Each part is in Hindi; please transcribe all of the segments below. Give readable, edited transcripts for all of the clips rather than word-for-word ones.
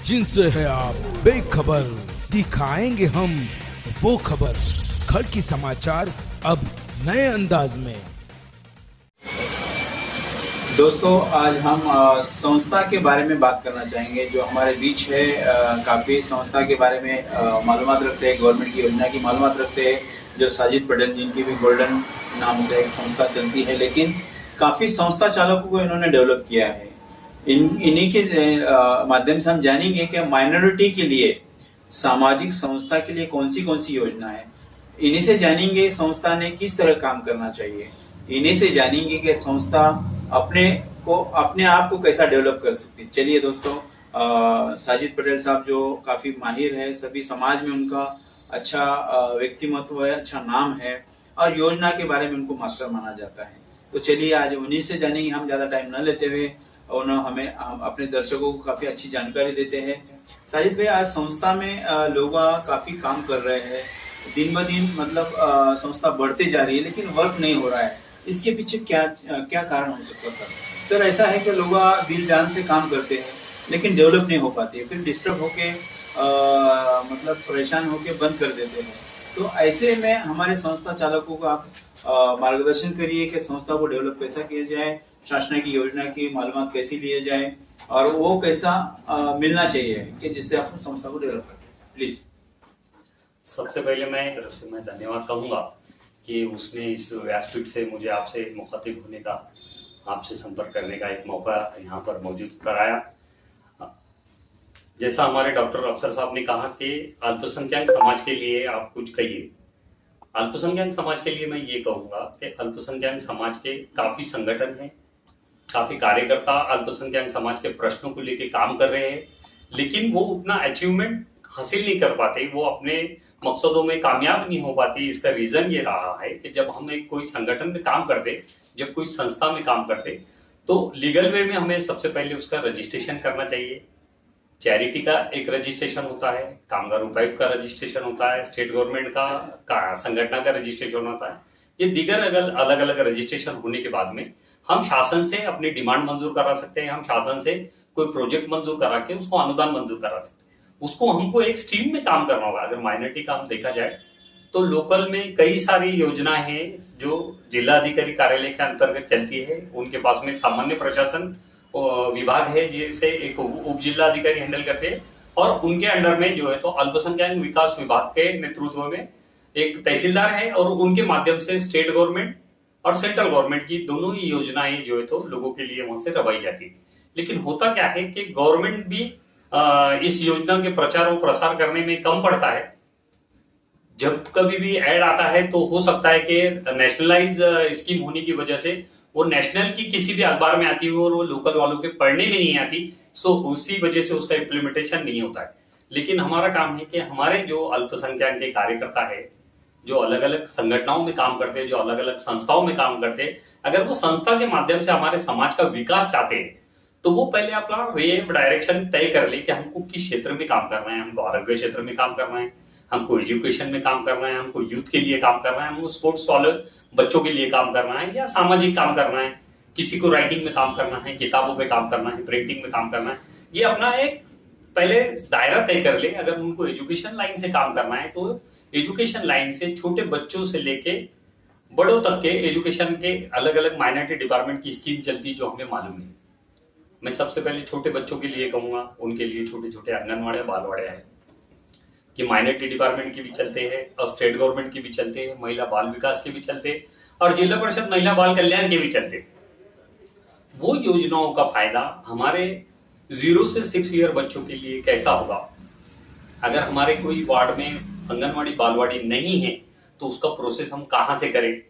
जिनसे है आप बेखबर, दिखाएंगे हम वो खबर। खड़की समाचार अब नए अंदाज में। दोस्तों, आज हम संस्था के बारे में बात करना चाहेंगे जो हमारे बीच है। काफ़ी संस्था के बारे में मालूमात रखते हैं, गवर्नमेंट की योजना की मालूमात रखते हैं, जो साजिद पटेल जिनकी भी गोल्डन नाम से एक संस्था चलती है, लेकिन काफ़ी संस्था चालकों को इन्होंने डेवलप किया है। इन्हीं के माध्यम से हम जानेंगे कि माइनॉरिटी के लिए सामाजिक संस्था के लिए कौन सी योजना है। इन्हीं से जानेंगे संस्था ने किस तरह काम करना चाहिए। इन्हीं से जानेंगे कि संस्था अपने आप को कैसा डेवलप कर सकती है। चलिए दोस्तों, साजिद पटेल साहब जो काफी माहिर है, सभी समाज में उनका अच्छा व्यक्तिमत्व है, अच्छा नाम है और योजना के बारे में उनको मास्टर माना जाता है। तो चलिए आज उन्हीं से जानेंगे, हम ज्यादा टाइम न लेते हुए। उन्होंने हम अपने दर्शकों को काफी अच्छी जानकारी देते हैं। साजिद भाई, आज संस्था में लोग काफी काम कर रहे हैं, दिन ब दिन मतलब संस्था बढ़ती जा रही है, लेकिन वर्क नहीं हो रहा है। इसके पीछे क्या कारण हो सकता है सर? ऐसा है कि लोग दिल जान से काम करते हैं लेकिन डेवलप नहीं हो पाती है, फिर डिस्टर्ब होके मतलब परेशान होके बंद कर देते हैं। तो ऐसे में हमारे संस्था चालकों को आप मार्गदर्शन करिए कि संस्था को डेवलप कैसा किया जाए, शासन की योजना की मालूमात कैसी लिए जाए और वो कैसा मिलना चाहिए कि जिससे आप संस्था को डेवलप करें। प्लीज। सबसे पहले मैं तरफ से मैं धन्यवाद कहूँगा कि उसने इस व्यासपीठ से मुझे आपसे मुखातिब होने का, आपसे संपर्क करने का एक मौका यहाँ पर मौजूद कराया। जैसा हमारे डॉक्टर अफसर साहब ने कहा कि अल्पसंख्यक समाज के लिए आप कुछ कहिए। अल्पसंख्यक समाज के लिए मैं ये कहूँगा कि अल्पसंख्यक समाज के काफ़ी संगठन हैं, काफ़ी कार्यकर्ता अल्पसंख्यक समाज के प्रश्नों को लेकर काम कर रहे हैं, लेकिन वो उतना अचीवमेंट हासिल नहीं कर पाते, वो अपने मकसदों में कामयाब नहीं हो पाती। इसका रीजन ये रहा है कि जब हम एक कोई संगठन में काम करते, जब कोई संस्था में काम करते, तो लीगल वे में हमें सबसे पहले उसका रजिस्ट्रेशन करना चाहिए। चैरिटी का एक रजिस्ट्रेशन होता है, कामगार उपायुक्त का रजिस्ट्रेशन होता है, स्टेट गवर्नमेंट का संगठन का रजिस्ट्रेशन होता है। ये दीगर अलग अलग रजिस्ट्रेशन होने के बाद में हम शासन से अपनी डिमांड मंजूर करा सकते हैं, हम शासन से कोई प्रोजेक्ट मंजूर करा के उसको अनुदान मंजूर करा सकते हैं। उसको हमको एक स्ट्रीम में काम करना होगा। अगर माइनॉरिटी का हम देखा जाए तो लोकल में कई सारी योजनाएं हैं जो जिला अधिकारी कार्यालय के अंतर्गत चलती है। उनके पास में सामान्य प्रशासन विभाग है जिसे एक उप जिला अधिकारी हैंडल करते हैं, और उनके अंडर में जो है तो अल्पसंख्यक विकास विभाग के नेतृत्व में एक तहसीलदार है, और उनके माध्यम से स्टेट गवर्नमेंट और सेंट्रल गवर्नमेंट की दोनों ही योजनाएं जो है तो लोगों के लिए वहां से रवाई जाती है। लेकिन होता क्या है कि गवर्नमेंट भी इस योजना के प्रचार और प्रसार करने में कम पड़ता है। जब कभी भी ऐड आता है तो हो सकता है कि नेशनलाइज स्कीम होने की वजह से वो नेशनल की किसी भी अखबार में आती हो और वो लोकल वालों के पढ़ने में नहीं आती, सो उसी वजह से उसका इम्प्लीमेंटेशन नहीं होता है। लेकिन हमारा काम है कि हमारे जो अल्पसंख्यक के कार्यकर्ता है, जो अलग अलग संगठनों में काम करते हैं, जो अलग अलग संस्थाओं में काम करते हैं, अगर वो संस्था के माध्यम से हमारे समाज का विकास चाहते हैं तो वो पहले अपना वे डायरेक्शन तय कर ले कि हमको किस क्षेत्र में काम करना है। हमको आरोग्य क्षेत्र में काम करना है, हमको एजुकेशन में काम करना है, हमको यूथ के लिए काम करना है, हमको स्पोर्ट्स वाले बच्चों के लिए काम करना है, या सामाजिक काम करना है, किसी को राइटिंग में काम करना है, किताबों पे काम करना है, प्रिंटिंग में काम करना है। ये अपना एक पहले दायरा तय कर ले। अगर उनको एजुकेशन लाइन से काम करना है तो एजुकेशन लाइन से छोटे बच्चों से लेके बड़ों तक के एजुकेशन के अलग अलग माइनॉरिटी डिपार्टमेंट की स्कीम चलती है जो हमें मालूम है। मैं सबसे पहले छोटे बच्चों के लिए कहूंगा, उनके लिए छोटे छोटे आंगनवाड़ी बालवाड़े हैं कि माइनॉरिटी डिपार्टमेंट के भी चलते हैं और स्टेट गवर्नमेंट के भी चलते हैं, महिला बाल विकास के भी चलते हैं और जिला परिषद महिला बाल कल्याण के भी चलते हैं। वो योजनाओं का फायदा हमारे 0 से 6 ईयर बच्चों के लिए कैसा होगा? अगर हमारे कोई वार्ड में आंगनवाड़ी बालवाड़ी नहीं है तो उसका प्रोसेस हम कहाँ से करें?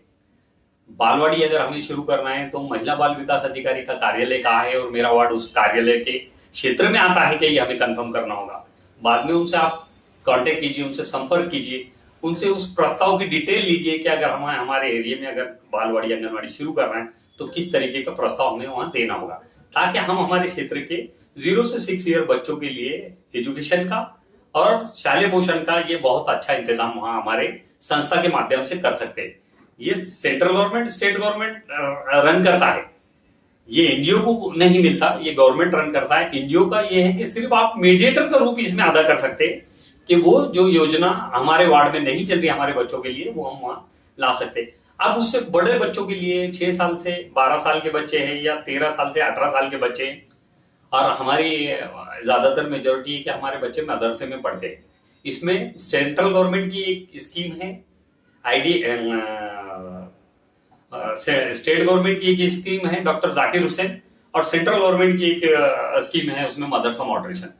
बालवाड़ी अगर हमें शुरू करना है तो महिला बाल विकास अधिकारी का कार्यालय कहाँ है और मेरा वार्ड उस कार्यालय के क्षेत्र में आता है कि ये हमें कंफर्म करना होगा। बाद में उनसे आप कांटेक्ट कीजिए, उनसे संपर्क कीजिए, उनसे उस प्रस्ताव की डिटेल लीजिए कि अगर हमारे एरिया में अगर बालवाड़ी आंगनवाड़ी शुरू करना है तो किस तरीके का प्रस्ताव हमें वहां देना होगा, ताकि हम हमारे क्षेत्र के 0 से 6 ईयर बच्चों के लिए एजुकेशन का और शालेय पोषण का ये बहुत अच्छा इंतजाम वहां हमारे संस्था के माध्यम से कर सकते हैं। ये central government, state government run करता है, ये एनजीओ को नहीं मिलता, ये गवर्नमेंट रन करता है। एनजीओ का ये है कि सिर्फ आप मीडिएटर का रूप इसमें अदा कर सकते हैं कि वो जो योजना हमारे वार्ड में नहीं चल रही हमारे बच्चों के लिए, वो हम वहां ला सकते हैं। अब उससे बड़े बच्चों के लिए 6 साल से 12 साल के बच्चे हैं या 13 साल से 18 साल के बच्चे हैं, और हमारी ज्यादातर मेजोरिटी है कि हमारे बच्चे मदरसे में पढ़ते हैं। इसमें सेंट्रल गवर्नमेंट की एक स्कीम है, आईडी स्टेट गवर्नमेंट की एक स्कीम है डॉक्टर जाकिर हुसैन, और सेंट्रल गवर्नमेंट की एक स्कीम है उसमें मदरसा मॉडरेशन।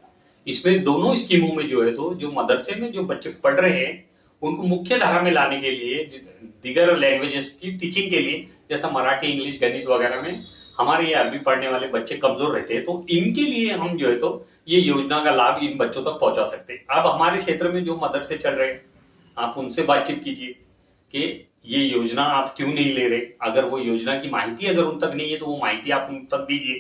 इसमें दोनों स्कीमों में जो है तो जो मदरसे में जो बच्चे पढ़ रहे हैं उनको मुख्य धारा में लाने के लिए, दीगर लैंग्वेजेस की टीचिंग के लिए, जैसा मराठी, इंग्लिश, गणित वगैरह में हमारे ये अरबी पढ़ने वाले बच्चे कमजोर रहते हैं, तो इनके लिए हम जो है तो ये योजना का लाभ इन बच्चों तक पहुंचा सकते हैं। अब हमारे क्षेत्र में जो मदरसे चल रहे हैं, आप उनसे बातचीत कीजिए कि ये योजना आप क्यों नहीं ले रहे। अगर वो योजना की माहिती अगर उन तक नहीं है तो वो माहिती आप उन तक दीजिए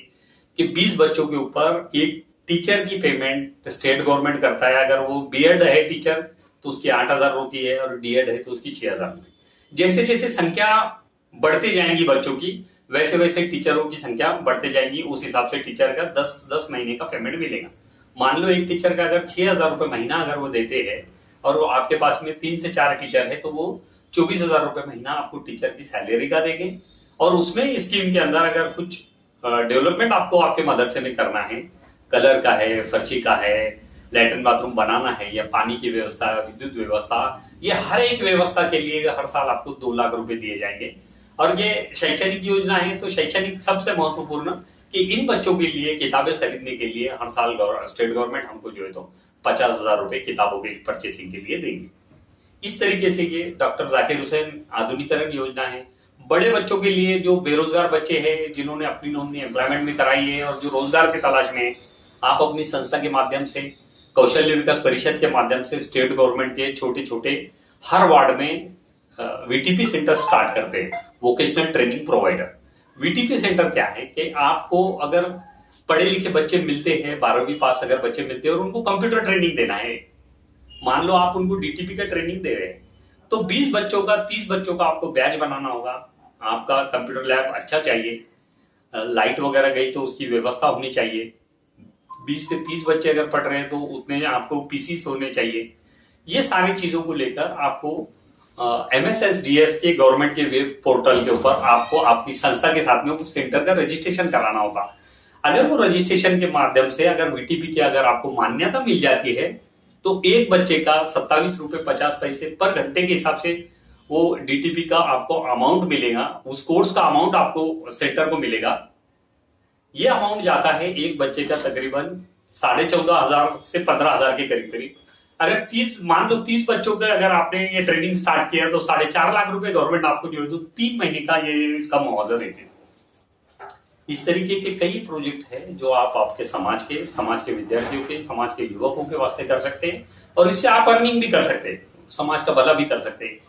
कि 20 बच्चों के ऊपर एक टीचर की पेमेंट स्टेट गवर्नमेंट करता है। अगर वो बीएड है टीचर तो उसकी 8,000 होती है, और डीएड है तो उसकी 6,000 होती है। जैसे जैसे संख्या बढ़ते जाएंगी बच्चों की, वैसे वैसे टीचरों की संख्या बढ़ते जाएंगी, उस हिसाब से टीचर का 10 महीने का पेमेंट मिलेगा। मान लो एक टीचर का अगर 6,000 रुपए महीना अगर वो देते हैं, और वो आपके पास में 3 से 4 टीचर है, तो वो 24,000 रुपए महीना आपको टीचर की सैलरी का देंगे। और उसमें स्कीम के अंदर अगर कुछ डेवलपमेंट आपको आपके मदरसे में करना है, कलर का है, फर्शी का है, लैट्रिन बाथरूम बनाना है, या पानी की व्यवस्था, विद्युत व्यवस्था, ये हर एक व्यवस्था के लिए हर साल आपको 2 लाख रुपए दिए जाएंगे। और ये शैक्षणिक योजना है, तो शैक्षणिक सबसे महत्वपूर्ण कि इन बच्चों के लिए किताबें खरीदने के लिए हर साल स्टेट गवर्नमेंट हमको जो है तो 50,000 रुपए किताबों के परचेसिंग के लिए देंगे। इस तरीके से ये डॉक्टर जाकिर हुसैन आधुनिकीकरण योजना है। बड़े बच्चों के लिए जो बेरोजगार बच्चे हैं, जिन्होंने अपनी नौकरी एम्प्लॉयमेंट में कराई है और जो रोजगार की तलाश में है, आप अपनी संस्था के माध्यम से, कौशल्य विकास परिषद के माध्यम से स्टेट गवर्नमेंट के छोटे छोटे हर वार्ड में वीटीपी सेंटर स्टार्ट करते हैं, vocational training provider. VTP centre क्या है कि आपको अगर पढ़े लिखे बच्चे मिलते हैं, 12वीं पास अगर बच्चे मिलते हैं और उनको कंप्यूटर ट्रेनिंग देना है, मान लो आप उनको डीटीपी का ट्रेनिंग दे रहे हैं, तो 20 बच्चों का 30 बच्चों का आपको बैच बनाना होगा। आपका कंप्यूटर लैब अच्छा चाहिए, लाइट वगैरह गई तो उसकी व्यवस्था होनी चाहिए। 20 से 30 बच्चे अगर पढ़ रहे हैं तो उतने आपको पीसीस होने चाहिए। ये सारी चीजों को लेकर आपको MSSDS के गवर्नमेंट के वेब पोर्टल के ऊपर आपको आपकी संस्था के साथ में उस सेंटर का रजिस्ट्रेशन कराना होगा। अगर वो रजिस्ट्रेशन के माध्यम से अगर वीटीपी की अगर आपको मान्यता मिल जाती है, तो एक बच्चे का 27 रुपए 50 पैसे पर घंटे के हिसाब से वो डीटीपी का आपको अमाउंट मिलेगा, उस कोर्स का अमाउंट आपको सेंटर को मिलेगा। ये अमाउंट जाता है एक बच्चे का तकरीबन 14,500 से 15,000 के करीब करीब। अगर 30 मान लो 30 बच्चों के अगर आपने ये ट्रेनिंग स्टार्ट किया तो 4.5 लाख रुपए गवर्नमेंट आपको जो है तो 3 महीने का ये इसका मुआवजा देती है। इस तरीके के कई प्रोजेक्ट है जो आप आपके समाज के विद्यार्थियों के, समाज के युवकों के वास्ते कर सकते हैं, और इससे आप अर्निंग भी कर सकते हैं, समाज का भला भी कर सकते हैं।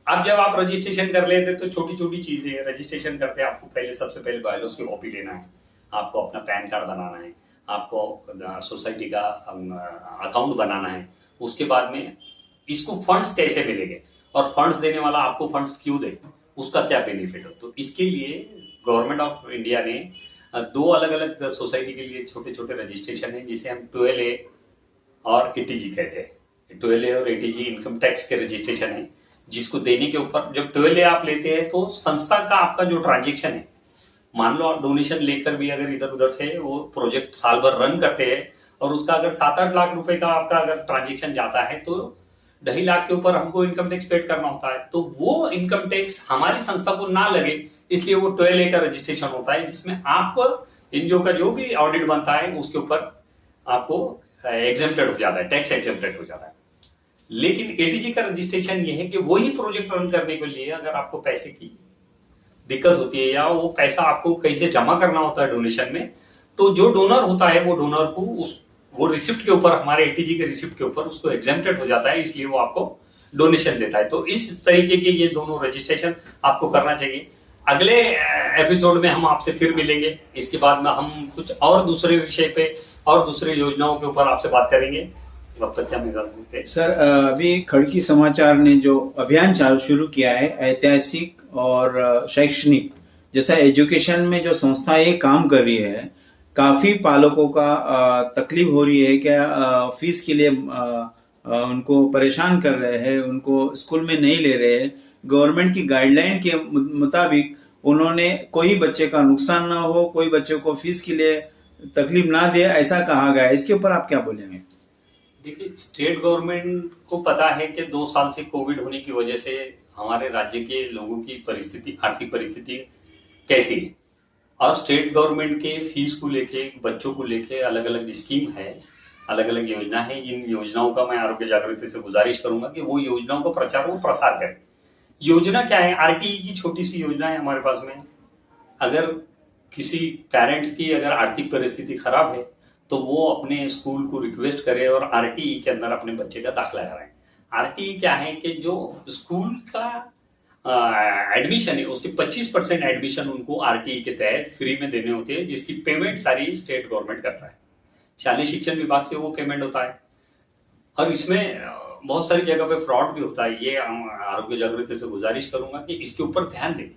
अब जब आप रजिस्ट्रेशन कर लेते तो छोटी छोटी चीजें रजिस्ट्रेशन करते हैं, आपको सबसे पहले बायोलॉज की कॉपी लेना है, आपको अपना पैन कार्ड बनाना है, आपको सोसाइटी का अकाउंट बनाना है। उसके बाद में इसको फंड्स कैसे मिलेंगे और फंड्स देने वाला आपको फंड्स क्यों दे, उसका क्या बेनिफिट हो। तो इसके लिए गवर्नमेंट ऑफ इंडिया ने 2 अलग अलग सोसाइटी के लिए छोटे छोटे रजिस्ट्रेशन है, जिसे हम 12A और ATG कहते हैं। 12A और ATG इनकम टैक्स के रजिस्ट्रेशन है, जिसको देने के ऊपर जब 12A आप लेते हैं तो संस्था का आपका जो ट्रांजेक्शन है, मान लो आप डोनेशन लेकर भी अगर इधर उधर से वो प्रोजेक्ट साल भर रन करते हैं और उसका अगर 7-8 लाख रुपए का आपका अगर ट्रांजेक्शन जाता है तो 2.5 लाख के ऊपर हमको इनकम टैक्स पेड करना होता है। तो वो इनकम टैक्स हमारी संस्था को ना लगे, इसलिए वो 12A का रजिस्ट्रेशन होता है, जिसमें आपको एनजीओ का जो भी ऑडिट बनता है उसके ऊपर आपको एग्जेम्प्टेड हो जाता है, टैक्स एग्जेम्प्टेड हो जाता है। लेकिन ATG का रजिस्ट्रेशन ये है कि वही प्रोजेक्ट रन करने के लिए अगर आपको पैसे की दिक्कत होती है या वो पैसा आपको कहीं से जमा करना होता है डोनेशन में, तो जो डोनर होता है वो डोनर को वो रिसिप्ट के ऊपर, हमारे ATG के रिसिप्ट के ऊपर उसको एग्जेम्प्टेड हो जाता है, इसलिए वो आपको डोनेशन देता है। तो इस तरीके के ये दोनों रजिस्ट्रेशन आपको करना चाहिए। अगले एपिसोड में हम आपसे फिर मिलेंगे, इसके बाद में हम कुछ और दूसरे विषय पे और दूसरे योजनाओं के ऊपर आपसे बात करेंगे। तब तक क्या इजाजत देते हैं सर। अभी खड़की समाचार ने जो अभियान शुरू किया है ऐतिहासिक और शैक्षणिक, जैसा एजुकेशन में जो संस्थाएं काम कर रही है, काफी पालकों का तकलीफ हो रही है क्या फीस के लिए उनको परेशान कर रहे हैं, उनको स्कूल में नहीं ले रहे हैं। गवर्नमेंट की गाइडलाइन के मुताबिक उन्होंने कोई बच्चे का नुकसान ना हो, कोई बच्चे को फीस के लिए तकलीफ ना दे, ऐसा कहा गया है। इसके ऊपर आप क्या बोलेंगे? देखिए, स्टेट गवर्नमेंट को पता है कि 2 साल से कोविड होने की वजह से हमारे राज्य के लोगों की परिस्थिति, आर्थिक परिस्थिति कैसी है, और स्टेट गवर्नमेंट के फीस को लेके, बच्चों को लेके अलग अलग स्कीम है, अलग अलग योजना है। इन योजनाओं का मैं आरोग्य जागृति से गुजारिश करूंगा कि वो योजनाओं का प्रचार व प्रसार करें। योजना क्या है? आरटीई की छोटी सी योजना है हमारे पास में। अगर किसी पेरेंट्स की अगर आर्थिक परिस्थिति खराब है तो वो अपने स्कूल को रिक्वेस्ट करे और आरटीई के अंदर अपने बच्चे का दाखिला कराएं। आरटीई क्या है कि जो स्कूल का एडमिशन है उसके 25% एडमिशन उनको आरटीई के तहत फ्री में देने होते हैं, जिसकी पेमेंट सारी स्टेट गवर्नमेंट करता है। शालेय शिक्षण विभाग से वो पेमेंट होता है। और इसमें बहुत सारी जगह पे फ्रॉड भी होता है। ये आरोग्य जागृति से गुजारिश करूंगा कि इसके ऊपर ध्यान दें।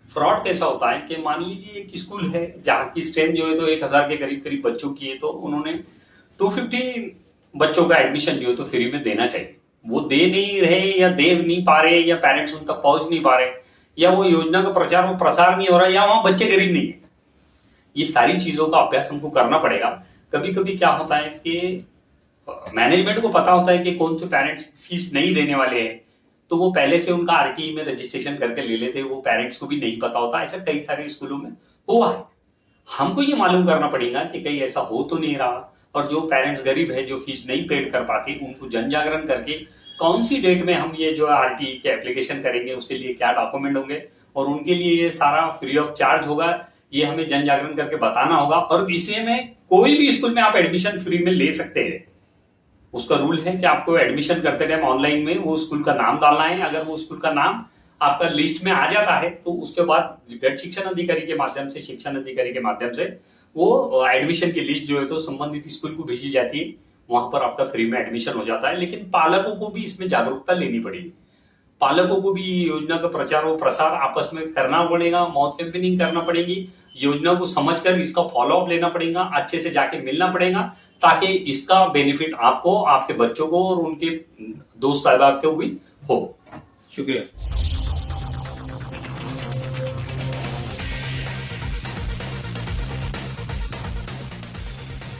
फ्रॉड कैसा होता है कि मान लीजिए एक स्कूल है जहाँ की स्ट्रेंथ जो है तो 1000 के करीब करीब बच्चों की है, तो उन्होंने 250 बच्चों का एडमिशन जो है तो फ्री में देना चाहिए। वो दे नहीं रहे या दे नहीं पा रहे, या पेरेंट्स उन तक पहुंच नहीं पा रहे, या वो योजना का प्रचार और प्रसार नहीं हो रहा, या वहां बच्चे गरीब नहीं है। ये सारी चीजों का अभ्यास हमको करना पड़ेगा। कभी कभी क्या होता है कि मैनेजमेंट को पता होता है कि कौन से पेरेंट्स फीस नहीं देने वाले हैं, तो वो पहले से उनका आरटीई में रजिस्ट्रेशन करके ले लेते हैं। वो पेरेंट्स को भी नहीं पता होता। ऐसा कई सारे स्कूलों में हुआ है। हमको ये मालूम करना पड़ेगा कि कहीं ऐसा हो तो नहीं रहा, और जो पेरेंट्स गरीब है, जो फीस नहीं पेड कर पाते, उनको जन जागरण करके कौन सी डेट में हम ये जो आरटीई के एप्लीकेशन करेंगे, उसके लिए क्या डॉक्यूमेंट होंगे, और उनके लिए ये सारा फ्री ऑफ चार्ज होगा, ये हमें जन जागरण करके बताना होगा। और इसी में कोई भी स्कूल में आप एडमिशन फ्री में ले सकते हैं। उसका रूल है कि आपको एडमिशन करते टाइम ऑनलाइन में वो स्कूल का नाम डालना है। अगर वो स्कूल का नाम आपका लिस्ट में आ जाता है तो उसके बाद गैर शिक्षण अधिकारी के माध्यम से, शिक्षण अधिकारी के माध्यम से वो एडमिशन की लिस्ट जो है तो संबंधित स्कूल को भेजी जाती है। वहां पर आपका फ्री में एडमिशन हो जाता है। लेकिन पालकों को भी इसमें जागरूकता लेनी पड़ेगी। पालकों को भी योजना का प्रचार और प्रसार आपस में करना पड़ेगा, माउथ कैंपेनिंग करना पड़ेगी, योजना को समझकर इसका फॉलोअप लेना पड़ेगा, अच्छे से जाके मिलना पड़ेगा, ताकि इसका बेनिफिट आपको, आपके बच्चों को और उनके दोस्त अहबाब को भी हो। शुक्रिया।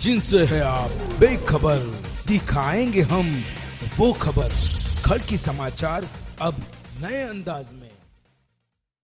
जिनसे है आप बेखबर, दिखाएंगे हम वो खबर। खड़ की समाचार अब नए अंदाज में।